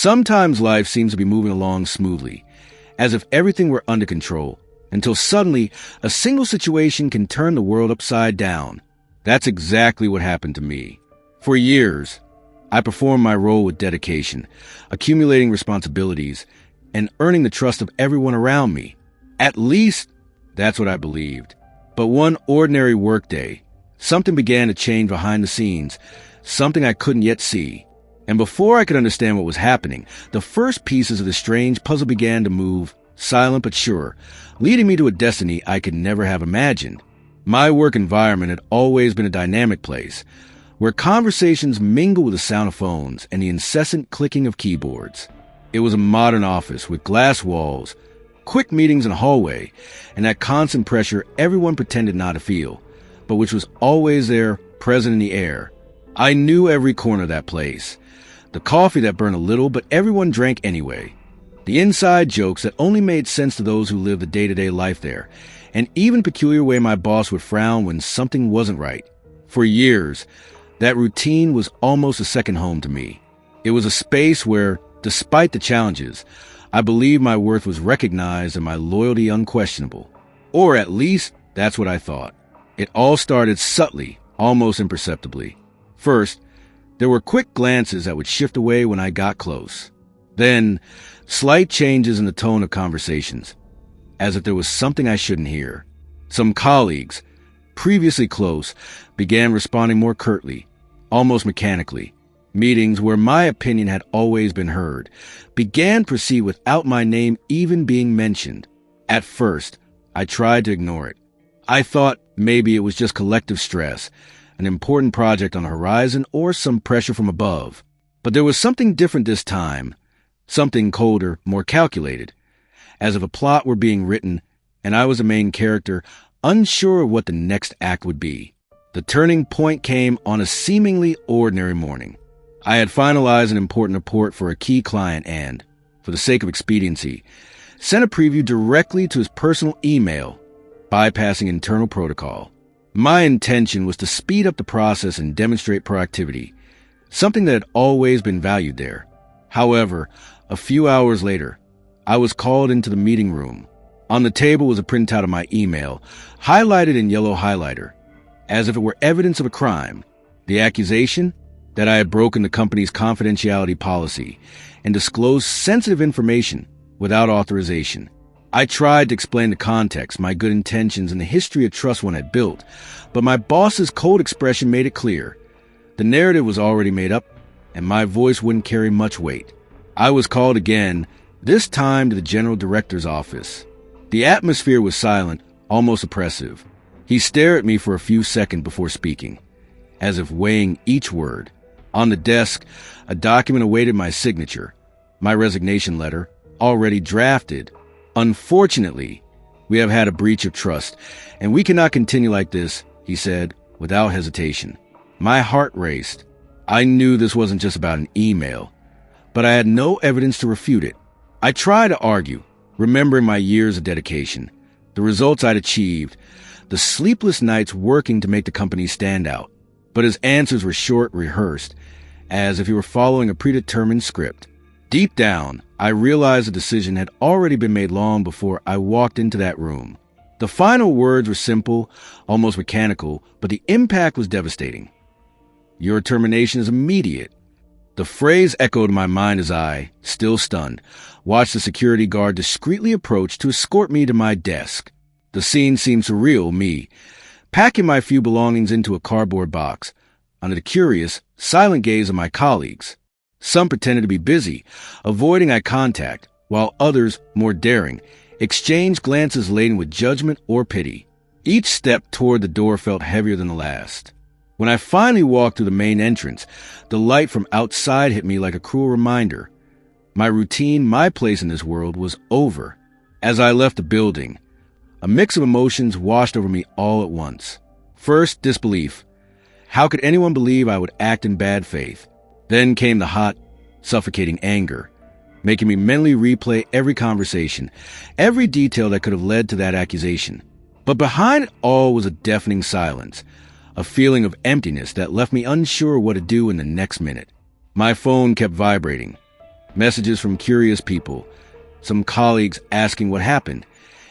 Sometimes life seems to be moving along smoothly, as if everything were under control, until suddenly a single situation can turn the world upside down. That's exactly what happened to me. For years, I performed my role with dedication, accumulating responsibilities, and earning the trust of everyone around me. At least, that's what I believed. But one ordinary workday, something began to change behind the scenes, something I couldn't yet see. And before I could understand what was happening, the first pieces of the strange puzzle began to move, silent but sure, leading me to a destiny I could never have imagined. My work environment had always been a dynamic place, where conversations mingle with the sound of phones and the incessant clicking of keyboards. It was a modern office with glass walls, quick meetings in a hallway, and that constant pressure everyone pretended not to feel, but which was always there, present in the air. I knew every corner of that place. The coffee that burned a little, but everyone drank anyway. The inside jokes that only made sense to those who lived the day-to-day life there, and even peculiar way my boss would frown when something wasn't right. For years, that routine was almost a second home to me. It was a space where, despite the challenges, I believed my worth was recognized and my loyalty unquestionable. Or at least, that's what I thought. It all started subtly, almost imperceptibly. First, there were quick glances that would shift away when I got close. Then, slight changes in the tone of conversations, as if there was something I shouldn't hear. Some colleagues, previously close, began responding more curtly, almost mechanically. Meetings where my opinion had always been heard began to proceed without my name even being mentioned. At first, I tried to ignore it. I thought maybe it was just collective stress, an important project on the horizon, or some pressure from above. But there was something different this time, something colder, more calculated, as if a plot were being written and I was the main character, unsure of what the next act would be. The turning point came on a seemingly ordinary morning. I had finalized an important report for a key client and, for the sake of expediency, sent a preview directly to his personal email, bypassing internal protocol. My intention was to speed up the process and demonstrate proactivity, something that had always been valued there. However, a few hours later, I was called into the meeting room. On the table was a printout of my email, highlighted in yellow highlighter, as if it were evidence of a crime. The accusation? That I had broken the company's confidentiality policy and disclosed sensitive information without authorization. I tried to explain the context, my good intentions, and the history of trust one had built, but my boss's cold expression made it clear. The narrative was already made up, and my voice wouldn't carry much weight. I was called again, this time to the general director's office. The atmosphere was silent, almost oppressive. He stared at me for a few seconds before speaking, as if weighing each word. On the desk, a document awaited my signature, my resignation letter, already drafted. Unfortunately, we have had a breach of trust, and we cannot continue like this, he said, without hesitation. My heart raced. I knew this wasn't just about an email, but I had no evidence to refute it. I tried to argue, remembering my years of dedication, the results I'd achieved, the sleepless nights working to make the company stand out. But his answers were short, rehearsed, as if he were following a predetermined script. Deep down, I realized the decision had already been made long before I walked into that room. The final words were simple, almost mechanical, but the impact was devastating. Your termination is immediate. The phrase echoed in my mind as I, still stunned, watched the security guard discreetly approach to escort me to my desk. The scene seemed surreal, me packing my few belongings into a cardboard box, under the curious, silent gaze of my colleagues. Some pretended to be busy, avoiding eye contact, while others, more daring, exchanged glances laden with judgment or pity. Each step toward the door felt heavier than the last. When I finally walked through the main entrance, the light from outside hit me like a cruel reminder. My routine, my place in this world, was over. As I left the building, a mix of emotions washed over me all at once. First, disbelief. How could anyone believe I would act in bad faith? Then came the hot, suffocating anger, making me mentally replay every conversation, every detail that could have led to that accusation. But behind it all was a deafening silence, a feeling of emptiness that left me unsure what to do in the next minute. My phone kept vibrating. Messages from curious people, some colleagues asking what happened,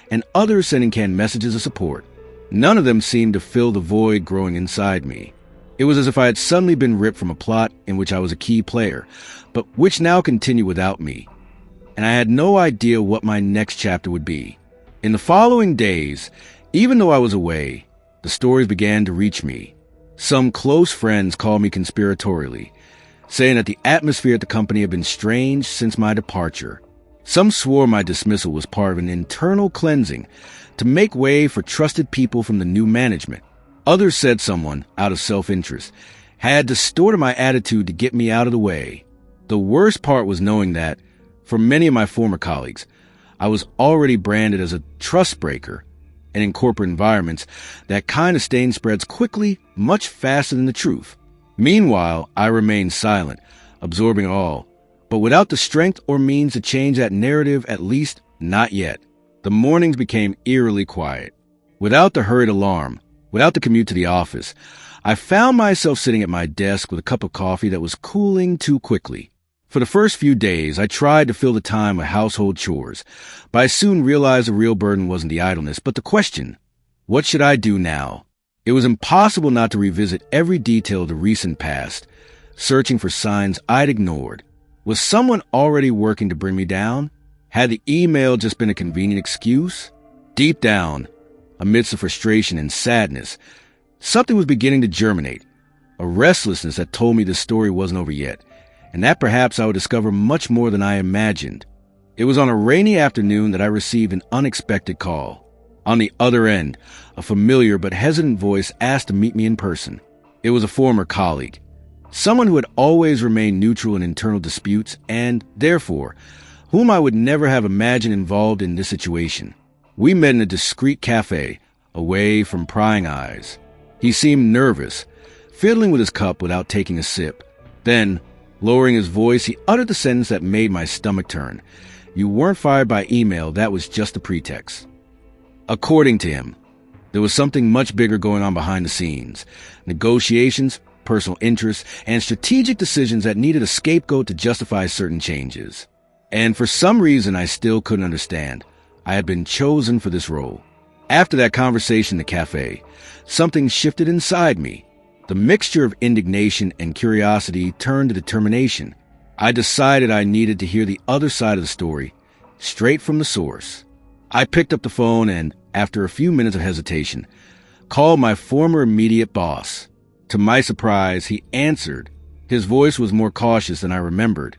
and others sending canned messages of support. None of them seemed to fill the void growing inside me. It was as if I had suddenly been ripped from a plot in which I was a key player, but which now continued without me. And I had no idea what my next chapter would be. In the following days, even though I was away, the stories began to reach me. Some close friends called me conspiratorially, saying that the atmosphere at the company had been strange since my departure. Some swore my dismissal was part of an internal cleansing to make way for trusted people from the new management. Others said someone, out of self-interest, had distorted my attitude to get me out of the way. The worst part was knowing that, for many of my former colleagues, I was already branded as a trust breaker, and in corporate environments, that kind of stain spreads quickly, much faster than the truth. Meanwhile, I remained silent, absorbing it all, but without the strength or means to change that narrative, at least not yet. The mornings became eerily quiet. Without the hurried alarm, without the commute to the office, I found myself sitting at my desk with a cup of coffee that was cooling too quickly. For the first few days, I tried to fill the time with household chores, but I soon realized the real burden wasn't the idleness, but the question, what should I do now? It was impossible not to revisit every detail of the recent past, searching for signs I'd ignored. Was someone already working to bring me down? Had the email just been a convenient excuse? Deep down, amidst the frustration and sadness, something was beginning to germinate, a restlessness that told me the story wasn't over yet, and that perhaps I would discover much more than I imagined. It was on a rainy afternoon that I received an unexpected call. On the other end, a familiar but hesitant voice asked to meet me in person. It was a former colleague, someone who had always remained neutral in internal disputes and, therefore, whom I would never have imagined involved in this situation. We met in a discreet cafe, away from prying eyes. He seemed nervous, fiddling with his cup without taking a sip. Then, lowering his voice, he uttered the sentence that made my stomach turn. You weren't fired by email, that was just a pretext. According to him, there was something much bigger going on behind the scenes. Negotiations, personal interests, and strategic decisions that needed a scapegoat to justify certain changes. And for some reason I still couldn't understand, I had been chosen for this role. After that conversation in the cafe, something shifted inside me. The mixture of indignation and curiosity turned to determination. I decided I needed to hear the other side of the story, straight from the source. I picked up the phone and, after a few minutes of hesitation, called my former immediate boss. To my surprise, he answered. His voice was more cautious than I remembered,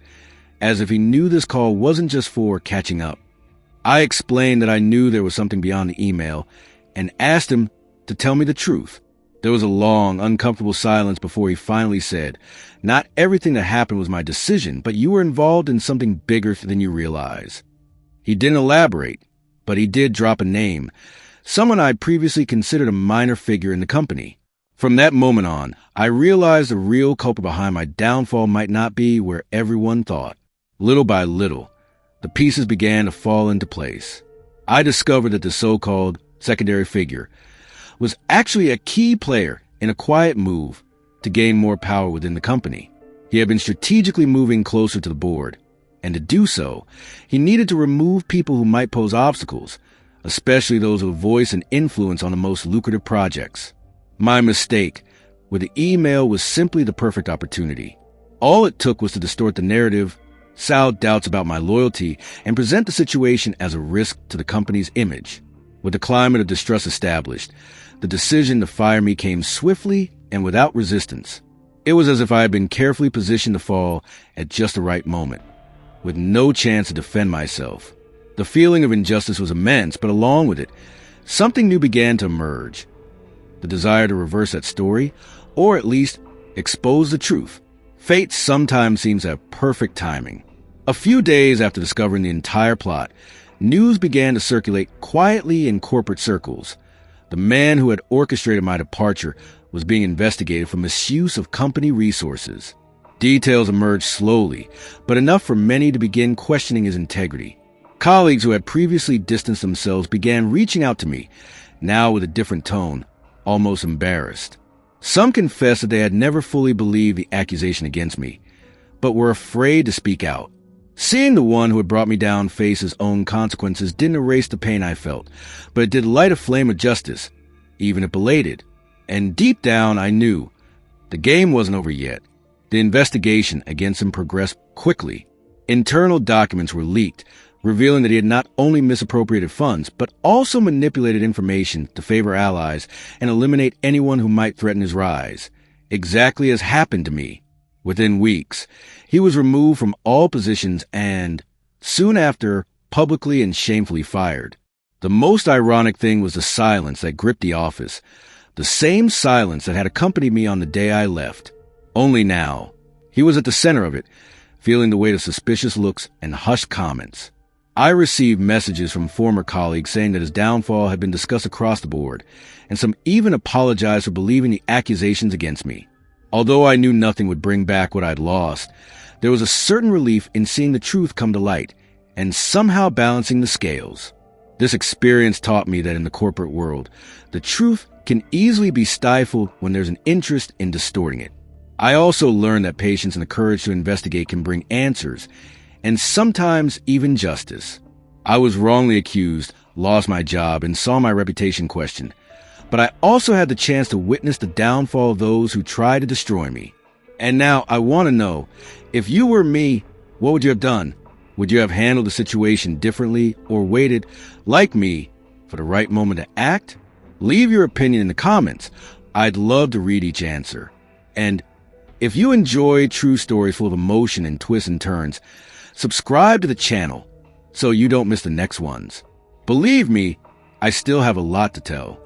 as if he knew this call wasn't just for catching up. I explained that I knew there was something beyond the email and asked him to tell me the truth. There was a long, uncomfortable silence before he finally said, "Not everything that happened was my decision, but you were involved in something bigger than you realize." He didn't elaborate, but he did drop a name, someone I previously considered a minor figure in the company. From that moment on, I realized the real culprit behind my downfall might not be where everyone thought. Little by little, the pieces began to fall into place. I discovered that the so-called secondary figure was actually a key player in a quiet move to gain more power within the company. He had been strategically moving closer to the board, and to do so, he needed to remove people who might pose obstacles, especially those with voice and influence on the most lucrative projects. My mistake with the email was simply the perfect opportunity. All it took was to distort the narrative, sow doubts about my loyalty, and present the situation as a risk to the company's image. With the climate of distrust established, the decision to fire me came swiftly and without resistance. It was as if I had been carefully positioned to fall at just the right moment, with no chance to defend myself. The feeling of injustice was immense, but along with it, something new began to emerge. The desire to reverse that story, or at least expose the truth. Fate sometimes seems to have perfect timing. A few days after discovering the entire plot, news began to circulate quietly in corporate circles. The man who had orchestrated my departure was being investigated for misuse of company resources. Details emerged slowly, but enough for many to begin questioning his integrity. Colleagues who had previously distanced themselves began reaching out to me, now with a different tone, almost embarrassed. Some confessed that they had never fully believed the accusation against me, but were afraid to speak out. Seeing the one who had brought me down face his own consequences didn't erase the pain I felt, but it did light a flame of justice, even if belated. And deep down, I knew the game wasn't over yet. The investigation against him progressed quickly. Internal documents were leaked, revealing that he had not only misappropriated funds, but also manipulated information to favor allies and eliminate anyone who might threaten his rise. Exactly as happened to me. Within weeks, he was removed from all positions and, soon after, publicly and shamefully fired. The most ironic thing was the silence that gripped the office. The same silence that had accompanied me on the day I left. Only now, he was at the center of it, feeling the weight of suspicious looks and hushed comments. I received messages from former colleagues saying that his downfall had been discussed across the board, and some even apologized for believing the accusations against me. Although I knew nothing would bring back what I'd lost, there was a certain relief in seeing the truth come to light, and somehow balancing the scales. This experience taught me that in the corporate world, the truth can easily be stifled when there's an interest in distorting it. I also learned that patience and the courage to investigate can bring answers, and sometimes even justice. I was wrongly accused, lost my job, and saw my reputation questioned. But I also had the chance to witness the downfall of those who tried to destroy me. And now I want to know, if you were me, what would you have done? Would you have handled the situation differently or waited, like me, for the right moment to act? Leave your opinion in the comments. I'd love to read each answer. And if you enjoy true stories full of emotion and twists and turns, subscribe to the channel so you don't miss the next ones. Believe me, I still have a lot to tell.